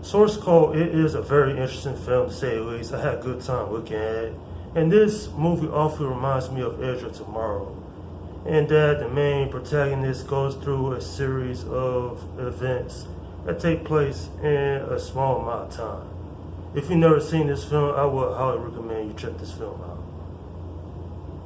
Source Code, it is a very interesting film to say the least. I had a good time looking at it. And this movie awfully reminds me of Edge of Tomorrow, in that the main protagonist goes through a series of events that take place in a small amount of time. If you've never seen this film, I would highly recommend you check this film out.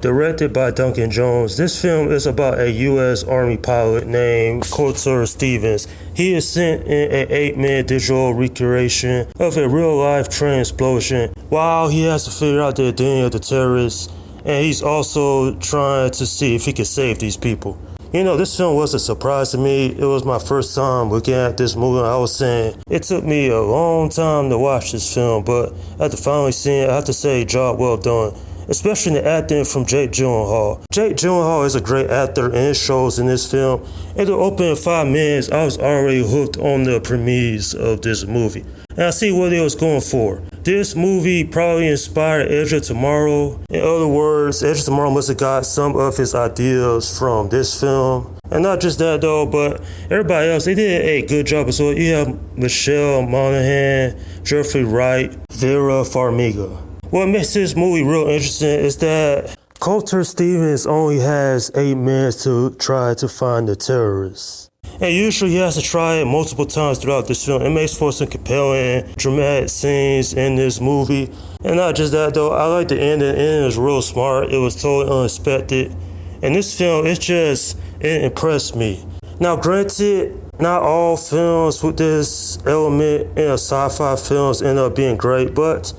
Directed by Duncan Jones, this film is about a U.S. Army pilot named Colter Stevens. He is sent in an 8-minute digital recreation of a real-life train explosion while he has to figure out the identity of the terrorists, and he's also trying to see if he can save these people. You know, this film was a surprise to me. It was my first time looking at this movie, and I was saying it took me a long time to watch this film, but after finally seeing it, I have to say, job well done. Especially the acting from Jake Gyllenhaal. Jake Gyllenhaal is a great actor and it shows in this film. In the opening 5 minutes, I was already hooked on the premise of this movie. And I see what they was going for. This movie probably inspired Edge of Tomorrow. In other words, Edge of Tomorrow must have got some of his ideas from this film. And not just that though, but everybody else, they did a good job. So you have Michelle Monaghan, Jeffrey Wright, Vera Farmiga. What makes this movie real interesting is that Colter Stevens only has 8 minutes to try to find the terrorists. And usually he has to try it multiple times throughout this film. It makes for some compelling, dramatic scenes in this movie. And not just that though, I like the ending. The ending was real smart. It was totally unexpected. And this film, it impressed me. Now granted, not all films with this element in sci-fi films end up being great, but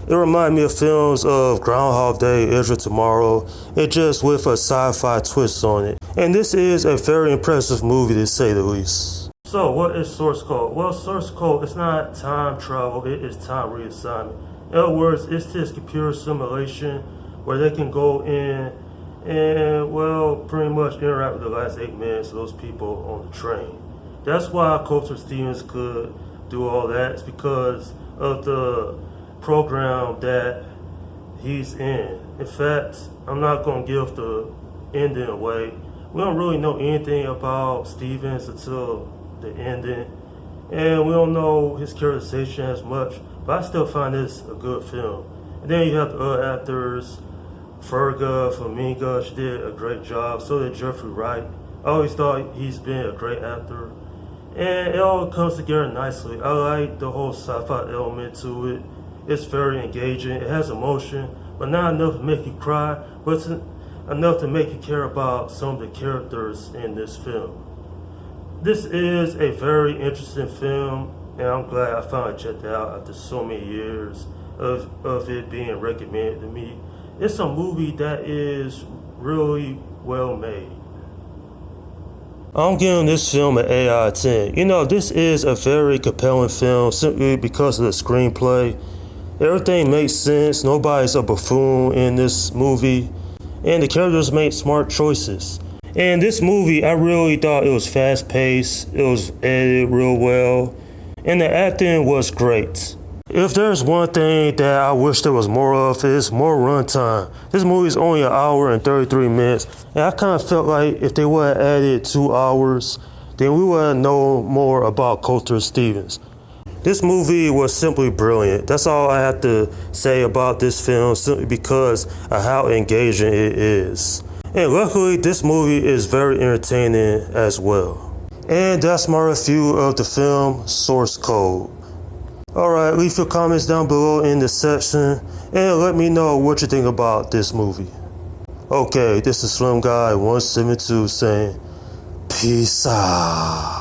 it reminded me of films of Groundhog Day, Edge of Tomorrow, it just with a sci-fi twist on it. And this is a very impressive movie to say the least. So what is Source Code? Well, Source Code is not time travel, it is time reassignment. In other words, it's this computer simulation where they can go in and, well, pretty much interact with the last 8 minutes of those people on the train. That's why Colter Stevens could do all that. It's because of the program that he's in. In fact, I'm not going to give the ending away. We don't really know anything about Stevens until the ending, and we don't know his characterization as much, but I still find this a good film. And then you have the other actors, Ferga Farmiga, she did a great job, so did Jeffrey Wright. I always thought he's been a great actor, and it all comes together nicely. I like the whole sci-fi element to it. It's very engaging, it has emotion, but not enough to make you cry, but it's enough to make you care about some of the characters in this film. This is a very interesting film, and I'm glad I finally checked it out after so many years of it being recommended to me. It's a movie that is really well made. I'm giving this film an 8 out of 10. You know, this is a very compelling film simply because of the screenplay. Everything makes sense, nobody's a buffoon in this movie, and the characters make smart choices. And this movie, I really thought it was fast-paced, it was edited real well, and the acting was great. If there's one thing that I wish there was more of, it's more runtime. This movie is only 1 hour and 33 minutes, and I kind of felt like if they would have added 2 hours, then we would have known more about Colter Stevens. This movie was simply brilliant. That's all I have to say about this film, simply because of how engaging it is. And luckily, this movie is very entertaining as well. And that's my review of the film Source Code. Alright, leave your comments down below in the section and let me know what you think about this movie. Okay, this is Slim Guy 172 saying peace out.